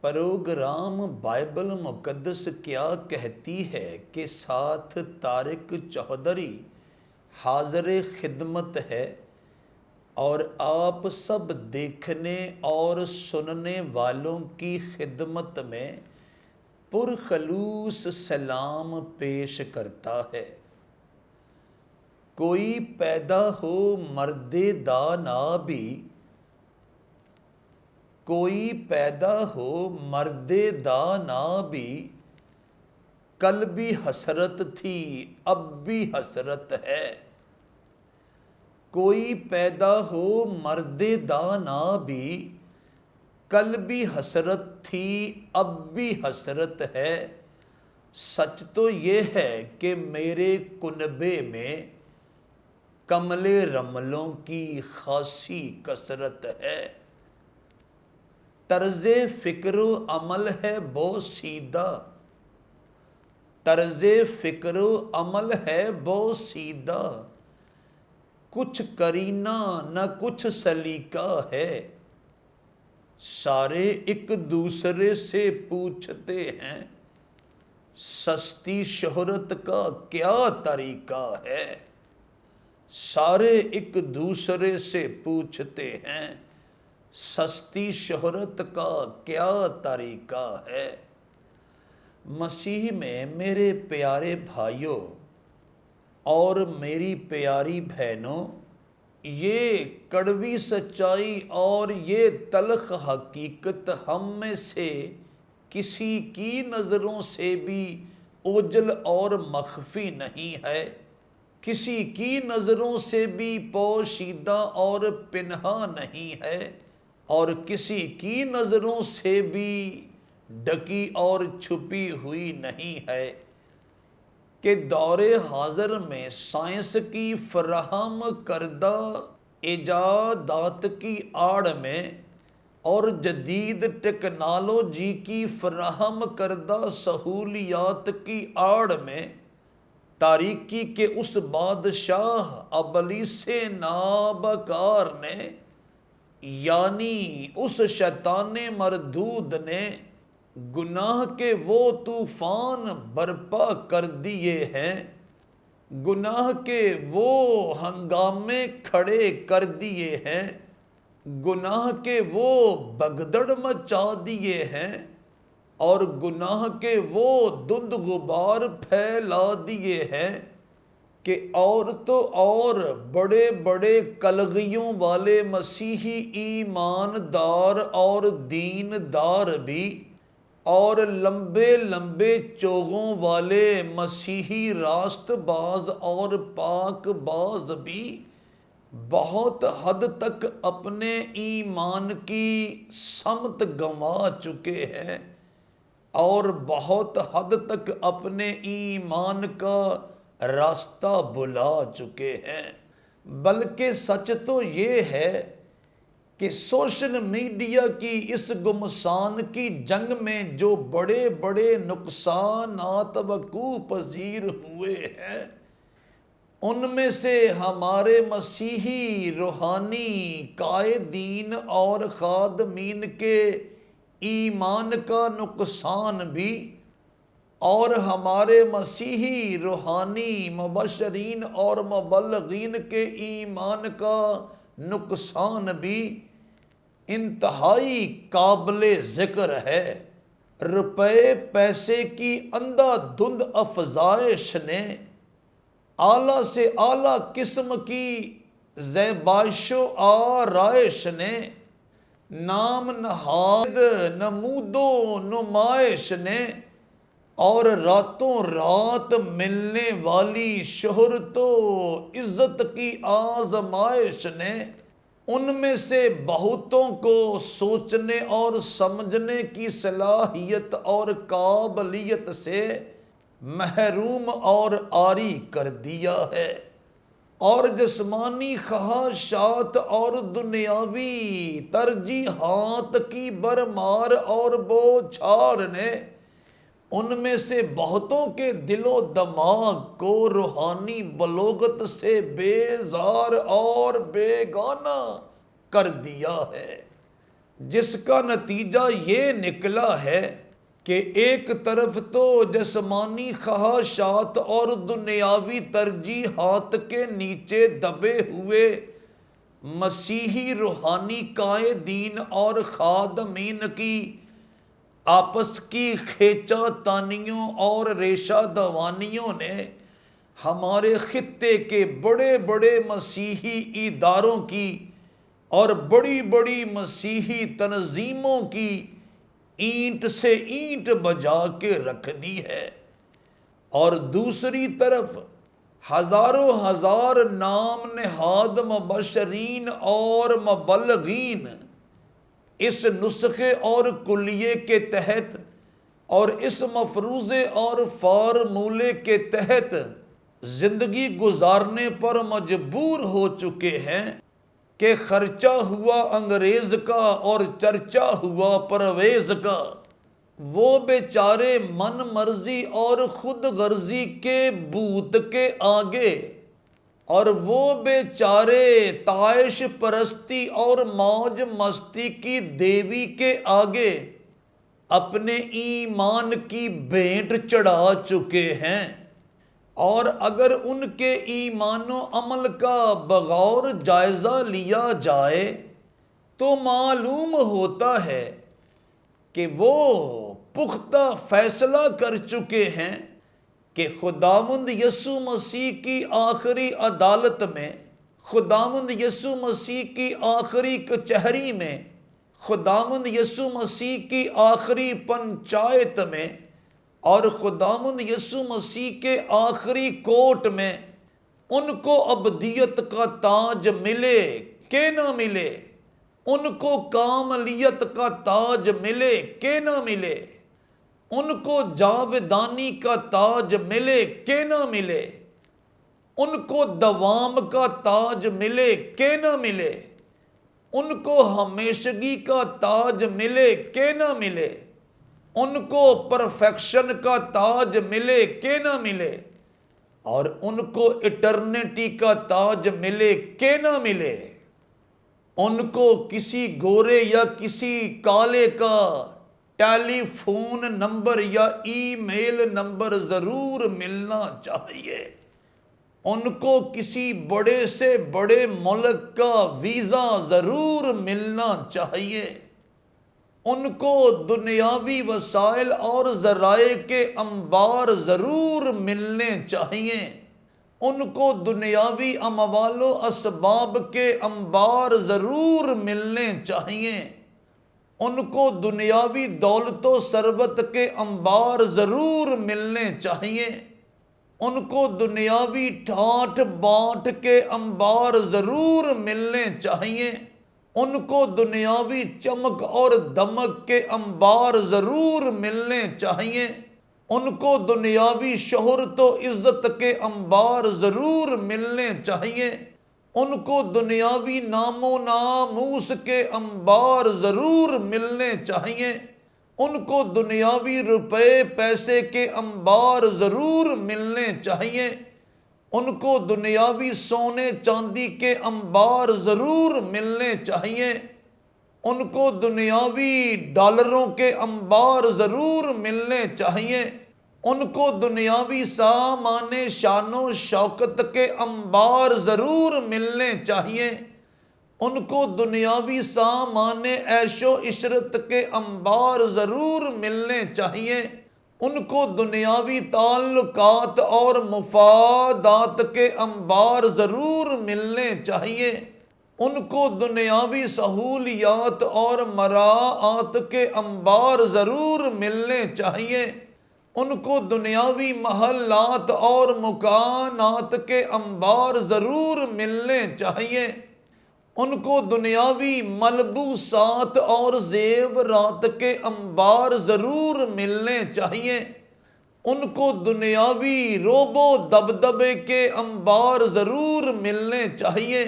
Programme Bible مقدس کیا کہتی ہے کہ ساتھ طارق چودھری حاضر خدمت ہے اور آپ سب دیکھنے اور سننے والوں کی خدمت میں پرخلوص سلام پیش کرتا ہے۔ کوئی پیدا ہو مرد دانا بھی، کوئی پیدا ہو مرد دانا بھی، کل بھی حسرت تھی اب بھی حسرت ہے۔ کوئی پیدا ہو مرد دانا بھی، کل بھی حسرت تھی اب بھی حسرت ہے۔ سچ تو یہ ہے کہ میرے کنبے میں کمل رملوں کی خاصی کثرت ہے۔ طرز فکر و عمل ہے بہت سیدھا، طرز فکر و عمل ہے بہت سیدھا، کچھ کرینہ نہ کچھ سلیقہ ہے۔ سارے ایک دوسرے سے پوچھتے ہیں سستی شہرت کا کیا طریقہ ہے۔ سارے ایک دوسرے سے پوچھتے ہیں سستی شہرت کا کیا طریقہ ہے۔ مسیح میں میرے پیارے بھائیوں اور میری پیاری بہنوں، یہ کڑوی سچائی اور یہ تلخ حقیقت ہم میں سے کسی کی نظروں سے بھی اوجھل اور مخفی نہیں ہے، کسی کی نظروں سے بھی پوشیدہ اور پنہاں نہیں ہے، اور کسی کی نظروں سے بھی ڈھکی اور چھپی ہوئی نہیں ہے کہ دور حاضر میں سائنس کی فراہم کردہ ایجادات کی آڑ میں اور جدید ٹیکنالوجی کی فراہم کردہ سہولیات کی آڑ میں تاریکی کے اس بادشاہ ابلیس نابکار نے، یعنی اس شیطان مردود نے، گناہ کے وہ طوفان برپا کر دیے ہیں، گناہ کے وہ ہنگامے کھڑے کر دیے ہیں، گناہ کے وہ بگدڑ مچا دیے ہیں، اور گناہ کے وہ دھند غبار پھیلا دیے ہیں کہ اور تو اور بڑے بڑے کلغیوں والے مسیحی ایماندار اور دیندار بھی، اور لمبے لمبے چوغوں والے مسیحی راست باز اور پاک باز بھی بہت حد تک اپنے ایمان کی سمت گنوا چکے ہیں اور بہت حد تک اپنے ایمان کا راستہ بھلا چکے ہیں۔ بلکہ سچ تو یہ ہے کہ سوشل میڈیا کی اس گمسان کی جنگ میں جو بڑے بڑے نقصانات وقوع پذیر ہوئے ہیں، ان میں سے ہمارے مسیحی روحانی قائدین اور خادمین کے ایمان کا نقصان بھی، اور ہمارے مسیحی روحانی مبشرین اور مبلغین کے ایمان کا نقصان بھی انتہائی قابل ذکر ہے۔ روپے پیسے کی اندھا دھند افزائش نے، اعلیٰ سے اعلیٰ قسم کی زیبائش و آرائش نے، نام نہاد نمود و نمائش نے، اور راتوں رات ملنے والی شہرت و عزت کی آزمائش نے ان میں سے بہتوں کو سوچنے اور سمجھنے کی صلاحیت اور قابلیت سے محروم اور عاری کر دیا ہے، اور جسمانی خواہشات اور دنیاوی ترجیحات کی بھرمار اور بوچھار نے ان میں سے بہتوں کے دل و دماغ کو روحانی بلوغت سے بیزار اور بیگانہ کر دیا ہے۔ جس کا نتیجہ یہ نکلا ہے کہ ایک طرف تو جسمانی خواہشات اور دنیاوی ترجیحات کے نیچے دبے ہوئے مسیحی روحانی قائدین اور خادمین کی آپس کی کھینچا تانیوں اور ریشہ دوانیوں نے ہمارے خطے کے بڑے بڑے مسیحی اداروں کی اور بڑی بڑی مسیحی تنظیموں کی اینٹ سے اینٹ بجا کے رکھ دی ہے، اور دوسری طرف ہزاروں ہزار نام نہاد مبشرین اور مبلغین اس نسخے اور کلیے کے تحت اور اس مفروضے اور فارمولے کے تحت زندگی گزارنے پر مجبور ہو چکے ہیں کہ خرچہ ہوا انگریز کا اور چرچا ہوا پرویز کا، وہ بیچارے من مرضی اور خود غرضی کے بوت کے آگے اور وہ بیچارے طائش پرستی اور موج مستی کی دیوی کے آگے اپنے ایمان کی بھینٹ چڑھا چکے ہیں، اور اگر ان کے ایمان و عمل کا بغور جائزہ لیا جائے تو معلوم ہوتا ہے کہ وہ پختہ فیصلہ کر چکے ہیں کہ خداوند یسوع مسیح کی آخری عدالت میں، خداوند یسوع مسیح کی آخری کچہری میں، خداوند یسوع مسیح کی آخری پنچایت میں اور خداوند یسوع مسیح کے آخری کورٹ میں ان کو ابدیت کا تاج ملے کہ نہ ملے، ان کو کاملیت کا تاج ملے کہ نہ ملے، ان کو جاودانی کا تاج ملے کہ نہ ملے، ان کو دوام کا تاج ملے کہ نہ ملے، ان کو ہمیشگی کا تاج ملے کہ نہ ملے، ان کو پرفیکشن کا تاج ملے کہ نہ ملے، اور ان کو ایٹرنیٹی کا تاج ملے کہ نہ ملے، ان کو کسی گورے یا کسی کالے کا ٹیلی فون نمبر یا ای میل نمبر ضرور ملنا چاہیے، ان کو کسی بڑے سے بڑے ملک کا ویزا ضرور ملنا چاہیے، ان کو دنیاوی وسائل اور ذرائع کے انبار ضرور ملنے چاہیے، ان کو دنیاوی اموال و اسباب کے انبار ضرور ملنے چاہیے، ان کو دنیاوی دولت و ثروت کے انبار ضرور ملنے چاہیے، ان کو دنیاوی ٹھاٹھ باٹھ کے انبار ضرور ملنے چاہیے، ان کو دنیاوی چمک اور دمک کے انبار ضرور ملنے چاہیے، ان کو دنیاوی شہرت و عزت کے انبار ضرور ملنے چاہیے، ان کو دنیاوی نام و ناموس کے انبار ضرور ملنے چاہیے، ان کو دنیاوی روپے پیسے کے انبار ضرور ملنے چاہیے، ان کو دنیاوی سونے چاندی کے انبار ضرور ملنے چاہیے، ان کو دنیاوی ڈالروں کے انبار ضرور ملنے چاہیے، ان کو دنیاوی سامان شان و شوکت کے انبار ضرور ملنے چاہیے، ان کو دنیاوی سامان عیش و عشرت کے انبار ضرور ملنے چاہیے، ان کو دنیاوی تعلقات اور مفادات کے انبار ضرور ملنے چاہیے، ان کو دنیاوی سہولیات اور مراعات کے انبار ضرور ملنے چاہیے، ان کو دنیاوی محلات اور مکانات کے انبار ضرور ملنے چاہیے، ان کو دنیاوی ملبوسات اور زیورات کے انبار ضرور ملنے چاہیے، ان کو دنیاوی روب و دبدبے کے انبار ضرور ملنے چاہیے،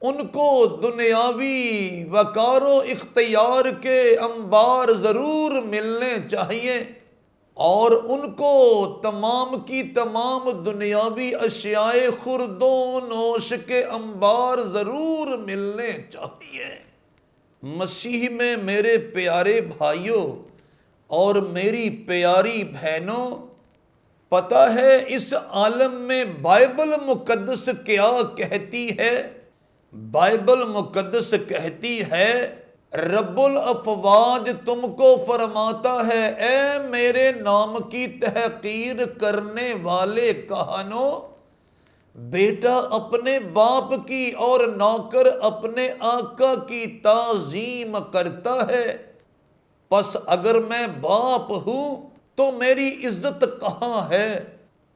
ان کو دنیاوی وقار و اختیار کے انبار ضرور ملنے چاہیے، اور ان کو تمام کی تمام دنیاوی اشیاء خورد و نوش کے انبار ضرور ملنے چاہیے۔ مسیح میں میرے پیارے بھائیوں اور میری پیاری بہنوں، پتہ ہے اس عالم میں بائبل مقدس کیا کہتی ہے؟ بائبل مقدس کہتی ہے، رب الافواج تم کو فرماتا ہے، اے میرے نام کی تحقیر کرنے والے کہانوں، بیٹا اپنے باپ کی اور نوکر اپنے آقا کی تعظیم کرتا ہے، پس اگر میں باپ ہوں تو میری عزت کہاں ہے،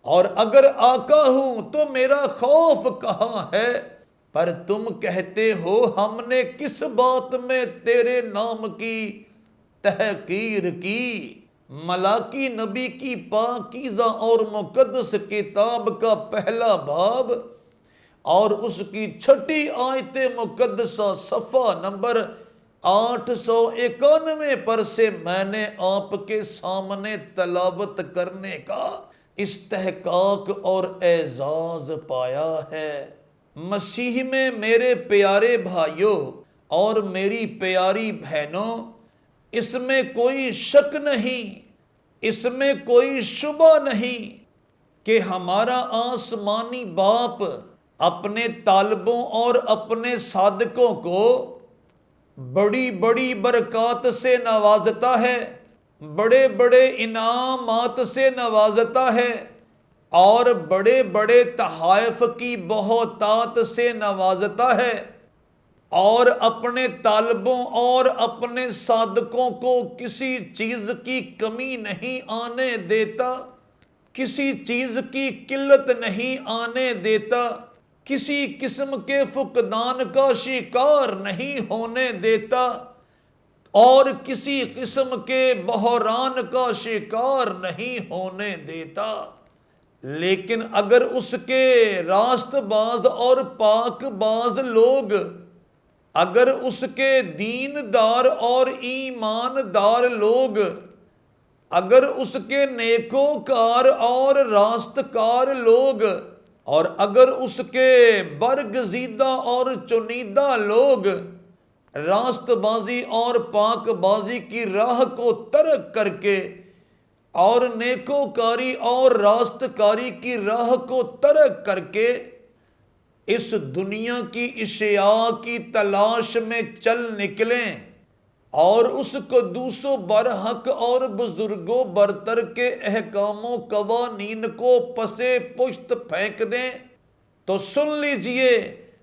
اور اگر آقا ہوں تو میرا خوف کہاں ہے؟ پر تم کہتے ہو ہم نے کس بات میں تیرے نام کی تحقیر کی؟ ملاکی نبی کی پاکیزہ اور مقدس کتاب کا پہلا باب اور اس کی 6 آیت مقدسہ صفحہ نمبر 891 پر سے میں نے آپ کے سامنے تلاوت کرنے کا استحقاق اور اعزاز پایا ہے۔ مسیح میں میرے پیارے بھائیوں اور میری پیاری بہنوں، اس میں کوئی شک نہیں، اس میں کوئی شبہ نہیں کہ ہمارا آسمانی باپ اپنے طالبوں اور اپنے صادقوں کو بڑی بڑی برکات سے نوازتا ہے، بڑے بڑے انعامات سے نوازتا ہے، اور بڑے بڑے تحائف کی بہتات سے نوازتا ہے، اور اپنے طالبوں اور اپنے صادقوں کو کسی چیز کی کمی نہیں آنے دیتا، کسی چیز کی قلت نہیں آنے دیتا، کسی قسم کے فقدان کا شکار نہیں ہونے دیتا، اور کسی قسم کے بحران کا شکار نہیں ہونے دیتا۔ لیکن اگر اس کے راست باز اور پاک باز لوگ، اگر اس کے دین دار اور ایمان دار لوگ، اگر اس کے نیکوکار اور راستکار لوگ، اور اگر اس کے برگزیدہ اور چنیدہ لوگ راست بازی اور پاک بازی کی راہ کو ترک کر کے اور نیکوکاری اور راستکاری کی راہ کو ترک کر کے اس دنیا کی اشیاء کی تلاش میں چل نکلیں اور اس قدوس و برحق اور بزرگ و برتر کے احکام و قوانین کو پسے پشت پھینک دیں، تو سن لیجئے،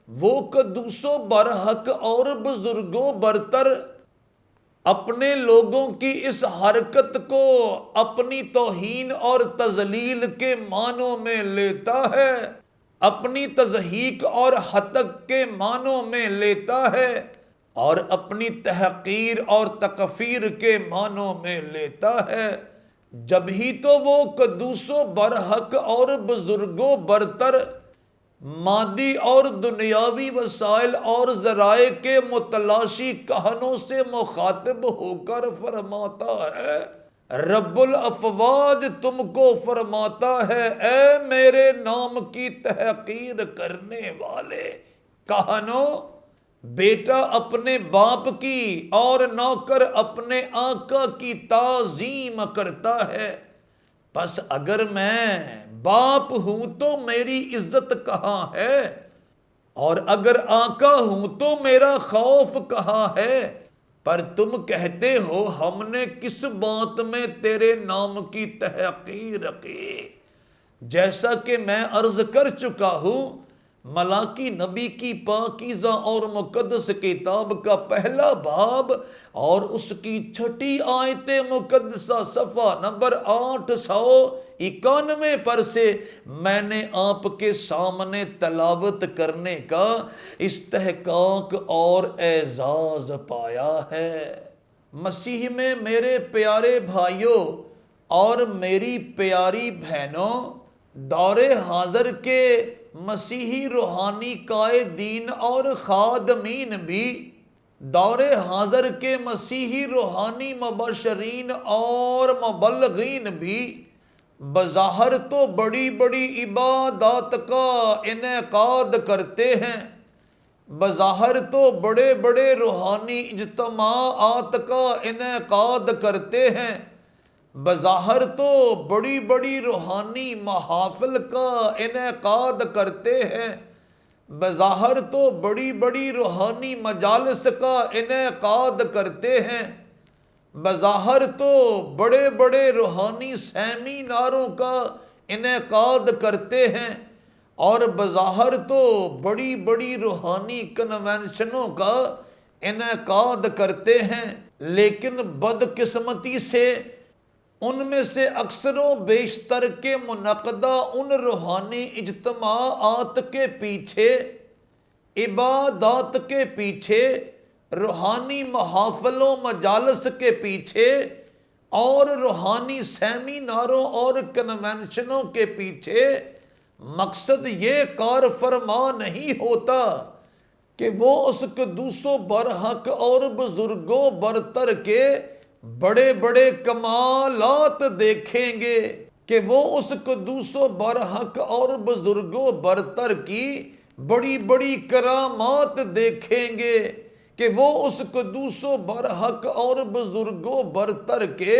وہ قدوس و برحق اور بزرگ و برتر اپنے لوگوں کی اس حرکت کو اپنی توہین اور تذلیل کے معنوں میں لیتا ہے، اپنی تضحیک اور ہتک کے معنوں میں لیتا ہے، اور اپنی تحقیر اور تکفیر کے معنوں میں لیتا ہے۔ جب ہی تو وہ قدوس و برحق اور بزرگ و برتر مادی اور دنیاوی وسائل اور ذرائع کے متلاشی کہنوں سے مخاطب ہو کر فرماتا ہے، رب الافواج تم کو فرماتا ہے، اے میرے نام کی تحقیر کرنے والے کہنوں، بیٹا اپنے باپ کی اور نوکر اپنے آقا کی تعظیم کرتا ہے، پس اگر میں باپ ہوں تو میری عزت کہاں ہے، اور اگر آقا ہوں تو میرا خوف کہاں ہے؟ پر تم کہتے ہو ہم نے کس بات میں تیرے نام کی تحقیر کی؟ جیسا کہ میں عرض کر چکا ہوں، ملاکی نبی کی پاکیزہ اور مقدس کتاب کا پہلا باب اور اس کی 6 آیت مقدسہ صفحہ نمبر 891 پر سے میں نے آپ کے سامنے تلاوت کرنے کا استحقاق اور اعزاز پایا ہے۔ مسیح میں میرے پیارے بھائیوں اور میری پیاری بہنوں، دور حاضر کے مسیحی روحانی قائدین اور خادمین بھی، دور حاضر کے مسیحی روحانی مبشرین اور مبلغین بھی بظاہر تو بڑی بڑی عبادات کا انعقاد کرتے ہیں، بظاہر تو بڑے بڑے روحانی اجتماعات کا انعقاد کرتے ہیں، بظاہر تو بڑی بڑی روحانی محافل کا انعقاد کرتے ہیں، بظاہر تو بڑی بڑی روحانی مجالس کا انعقاد کرتے ہیں، بظاہر تو بڑے بڑے روحانی سیمیناروں کا انعقاد کرتے ہیں، اور بظاہر تو بڑی بڑی روحانی کنونشنوں کا انعقاد کرتے ہیں، لیکن بدقسمتی سے ان میں سے اکثر و بیشتر کے منعقدہ ان روحانی اجتماعات کے پیچھے، عبادات کے پیچھے، روحانی محافل و مجالس کے پیچھے اور روحانی سیمیناروں اور کنونشنوں کے پیچھے مقصد یہ کار فرما نہیں ہوتا کہ وہ اس قدوس و برحق اور بزرگ و برتر کے بڑے بڑے کمالات دیکھیں گے، کہ وہ اس قدوس و برحق اور بزرگ و برتر کی بڑی بڑی کرامات دیکھیں گے، کہ وہ اس قدوس و برحق اور بزرگ و برتر کے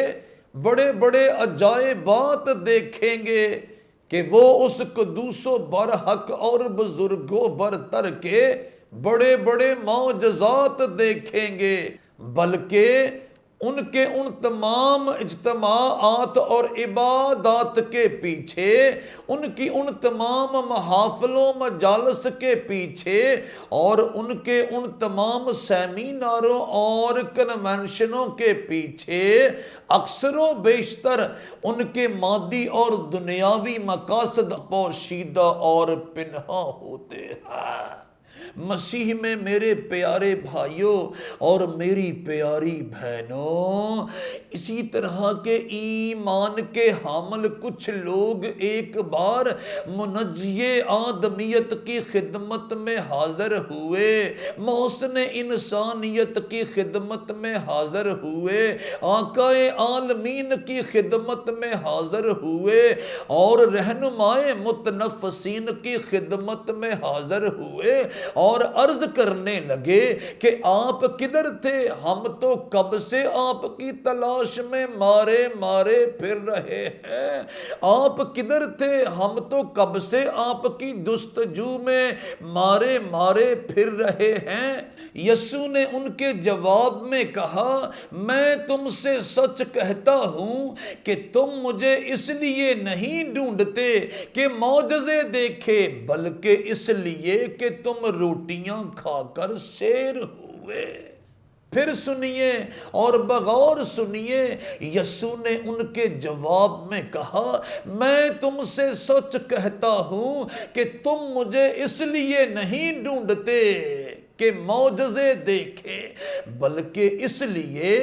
بڑے بڑے عجائبات دیکھیں گے، کہ وہ اس قدوس و برحق اور بزرگ و برتر کے بڑے بڑے معجزات دیکھیں گے، بلکہ ان تمام اجتماعات اور عبادات کے پیچھے، ان تمام محافل و مجالس کے پیچھے اور ان تمام سیمیناروں اور کنونشنوں کے پیچھے اکثر و بیشتر ان کے مادی اور دنیاوی مقاصد پوشیدہ اور پنہاں ہوتے ہیں۔ مسیح میں میرے پیارے بھائیوں اور میری پیاری بہنوں، اسی طرح کے ایمان کے حامل کچھ لوگ ایک بار منجی آدمیت کی خدمت میں حاضر ہوئے، محسن انسانیت کی خدمت میں حاضر ہوئے، آقا عالمین کی خدمت میں حاضر ہوئے، اور رہنمائے متنفسین کی خدمت میں حاضر ہوئے، اور عرض کرنے لگے کہ آپ کدھر تھے؟ ہم تو کب سے آپ کی تلاش میں مارے مارے پھر رہے ہیں۔ آپ کدھر تھے؟ ہم تو کب سے آپ کی جستجو میں مارے مارے پھر رہے ہیں۔ یسوع نے ان کے جواب میں کہا، میں تم سے سچ کہتا ہوں کہ تم مجھے اس لیے نہیں ڈھونڈتے کہ معجزے دیکھے، بلکہ اس لیے کہ تم روٹیاں کھا کر سیر ہوئے۔ پھر سنیے اور بغور سنیے، یسوع نے ان کے جواب میں کہا، میں تم سے سچ کہتا ہوں کہ تم مجھے اس لیے نہیں ڈھونڈتے کہ معجزے دیکھے، بلکہ اس لیے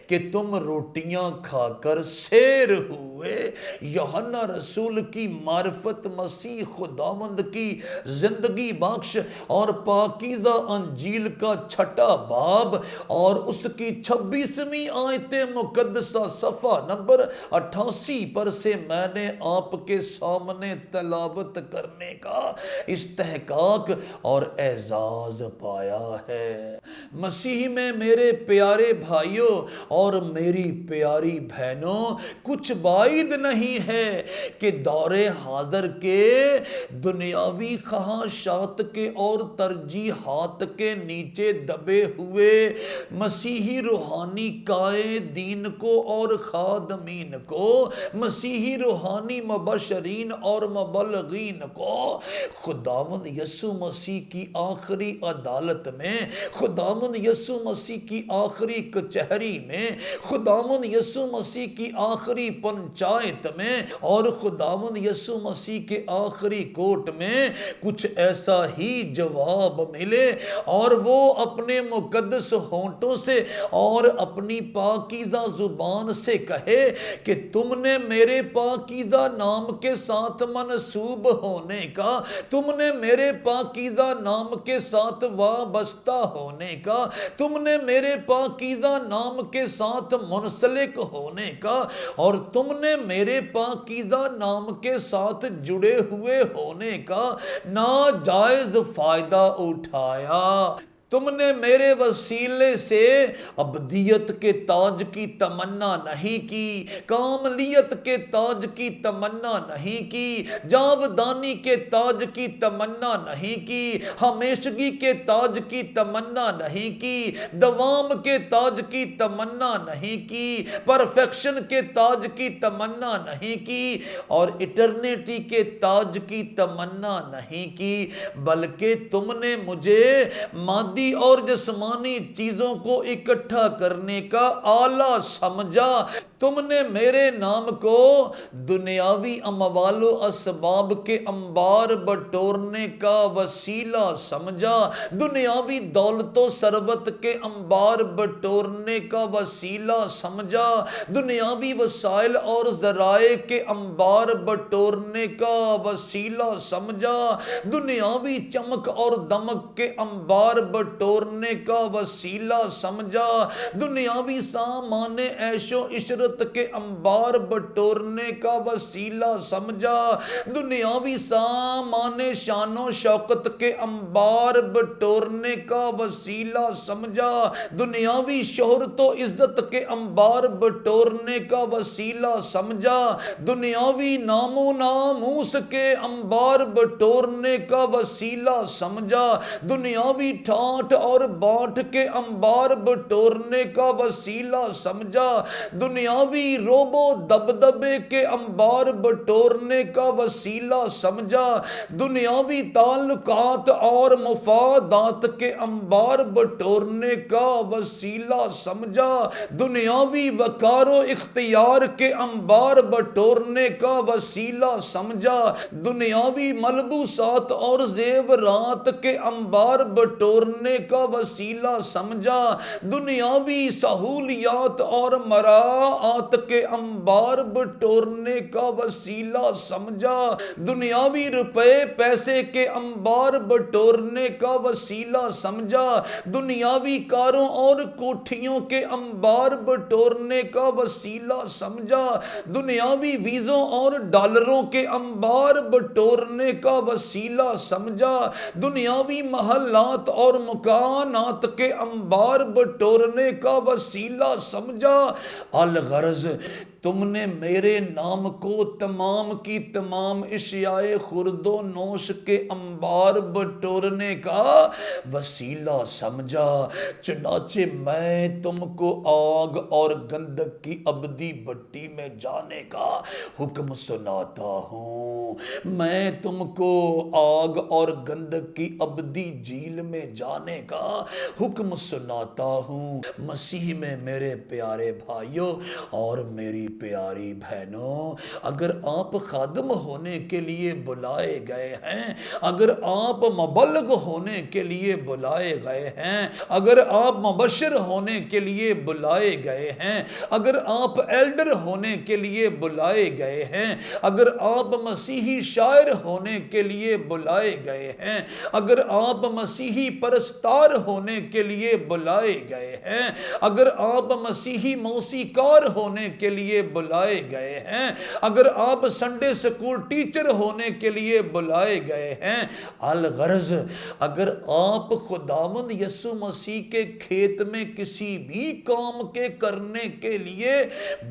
کہ تم روٹیاں کھا کر سیر ہوئے۔ یوحنا رسول کی معرفت مسیح خداوند کی زندگی بخش اور پاکیزہ انجیل کا 6واں باب اور اس کی 26ویں آیت مقدسہ صفحہ نمبر 88 پر سے میں نے آپ کے سامنے تلاوت کرنے کا استحقاق اور اعزاز پایا ہے۔ مسیح میں میرے پیارے بھائیوں اور میری پیاری بہنوں، کچھ بعید نہیں ہے کہ دور حاضر کے دنیاوی خواہشات کے اور ترجیحات کے نیچے دبے ہوئے مسیحی روحانی قائدین کو اور خادمین کو، مسیحی روحانی مبشرین اور مبلغین کو خداوند یسوع مسیح کی آخری عدالت میں، خداوند یسوع مسیح کی آخری کچہری میں، خداوند یسوع مسیح کی آخری پنچایت میں اور خداوند یسوع مسیح کے آخری کورٹ میں کچھ ایسا ہی جواب ملے، اور وہ اپنے مقدس ہونٹوں سے اور اپنی پاکیزہ زبان سے کہے کہ تم نے میرے پاکیزہ نام کے ساتھ منسوب ہونے کا، تم نے میرے پاکیزہ نام کے ساتھ وابستہ ہونے کا کا، تم نے میرے پاکیزہ نام کے ساتھ منسلک ہونے کا، اور تم نے میرے پاکیزہ نام کے ساتھ جڑے ہوئے ہونے کا ناجائز فائدہ اٹھایا۔ تم نے میرے وسیلے سے ابدیت کے تاج کی تمنا نہیں کی، کاملیت کے تاج کی تمنا نہیں کی، جاودانی کے تاج کی تمنا نہیں کی، ہمیشگی کے تاج کی تمنا نہیں کی، دوام کے تاج کی تمنا نہیں کی، پرفیکشن کے تاج کی تمنا نہیں کی، اور ایٹرنیٹی کے تاج کی تمنا نہیں کی، بلکہ تم نے مجھے مادی اور جسمانی چیزوں کو اکٹھا کرنے کا آلہ سمجھا۔ تم نے میرے نام کو دنیاوی اموال و اسباب کے انبار بٹورنے کا وسیلہ سمجھا، دنیاوی دولت و ثروت کے انبار بٹورنے کا وسیلہ سمجھا، دنیاوی وسائل اور ذرائع کے انبار بٹورنے کا وسیلہ سمجھا، دنیاوی چمک اور دمک کے انبار بٹورنے کا وسیلہ سمجھا، دنیاوی سامان عیش و عشرت کے انبار بٹورنے کا وسیلہ سمجھا، دنیاوی سامان شان و شوکت کے انبار بٹورنے کا وسیلہ سمجھا، دنیاوی شہرت و عزت کے انبار بٹورنے کا وسیلہ سمجھا، دنیاوی نام و ناموس کے انبار بٹورنے کا وسیلہ سمجھا، دنیاوی ٹھاٹ اور باٹ کے انبار بٹورنے کا وسیلہ سمجھا، دنیاوی روب و دبدبے کے انبار بٹورنے کا وسیلہ سمجھا، دنیاوی تعلقات اور مفادات کے انبار بٹورنے کا وسیلہ سمجھا، دنیاوی وقار و اختیار کے انبار بٹورنے کا وسیلہ سمجھا، دنیاوی ملبوسات اور زیورات کے انبار بٹورنے کا وسیلہ سمجھا، دنیاوی سہولیات اور مراعات کے انبار بٹورنے کا وسیلہ سمجھا، دنیاوی روپے پیسے کے انبار بٹورنے کا وسیلہ سمجھا، دنیاوی کاروں اور کوٹھیوں کے انبار بٹورنے کا وسیلہ سمجھا، دنیاوی ویزوں اور ڈالروں کے انبار بٹورنے کا وسیلہ سمجھا، دنیاوی محلات اور مکانات کے انبار بٹورنے کا وسیلہ سمجھا۔ الغرض تم نے میرے نام کو تمام کی تمام اشیاء خورد و نوش کے انبار بٹورنے کا وسیلہ سمجھا، چنانچہ میں تم کو آگ اور گندک کی ابدی بٹی میں جانے کا حکم سناتا ہوں، میں تم کو آگ اور گندک کی ابدی جھیل میں جانے کا حکم سناتا ہوں۔ مسیح میں میرے پیارے بھائیوں اور میری پیاری بہنوں، اگر آپ خادم ہونے کے لیے بلائے گئے ہیں، اگر آپ مبلغ ہونے کے لیے بلائے گئے ہیں، اگر آپ مبشر ہونے کے لیے بلائے گئے ہیں، اگر آپ ایلڈر ہونے کے لیے بلائے گئے ہیں، اگر آپ مسیحی شاعر ہونے کے لیے بلائے گئے ہیں، اگر آپ مسیحی پرستار ہونے کے لیے بلائے گئے ہیں، اگر آپ مسیحی موسیقار ہونے کے لیے بلائے گئے ہیں، اگر آپ سنڈے سکول ٹیچر ہونے کے لیے بلائے گئے ہیں، الغرض اگر آپ خداوند یسوع مسیح کے کھیت میں کسی بھی کام کے کرنے کے لیے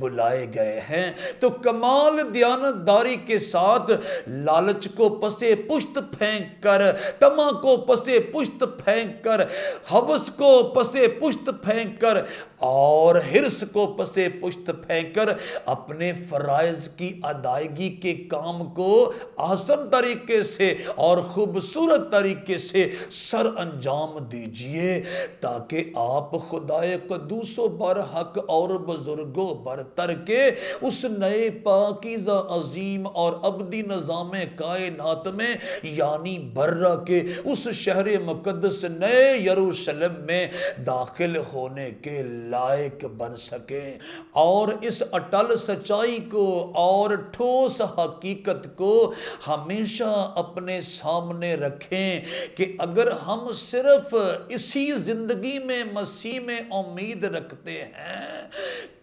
بلائے گئے ہیں، تو کمال دیانتداری کے ساتھ لالچ کو پسے پشت پھینک کر، طمع کو پسے پشت پھینک کر، ہوس کو پسے پشت پھینک کر اور حرص کو پسے پشت پھینک کر اپنے فرائض کی ادائیگی کے کام کو آسان طریقے سے اور خوبصورت طریقے سے سر انجام دیجئے، تاکہ آپ خدائے قدوس و برحق اور بزرگ و برتر کے اس نئے پاکیزہ عظیم اور ابدی نظام کائنات میں یعنی برہ کے اس شہر مقدس نئے یروشلم میں داخل ہونے کے لائق بن سکیں، اور اس اٹل سچائی کو اور ٹھوس حقیقت کو ہمیشہ اپنے سامنے رکھیں کہ اگر ہم صرف اسی زندگی میں مسیح میں امید رکھتے ہیں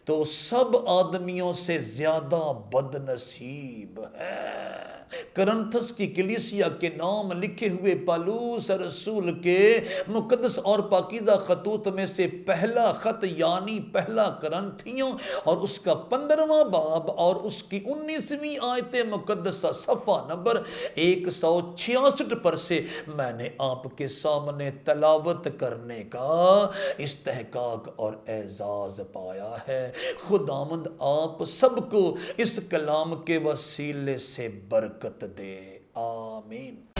تو سب آدمیوں سے زیادہ بد نصیب ہے۔ کرنتھس کی کلیسیا کے نام لکھے ہوئے پالوس رسول کے مقدس اور پاکیزہ خطوط میں سے پہلا خط یعنی پہلا کرنتھیوں اور اس کا 15واں باب اور اس کی 19ویں آیت مقدسہ صفحہ نمبر 166 پر سے میں نے آپ کے سامنے تلاوت کرنے کا استحقاق اور اعزاز پایا ہے۔ خداوند آپ سب کو اس کلام کے وسیلے سے برکت دے، آمین۔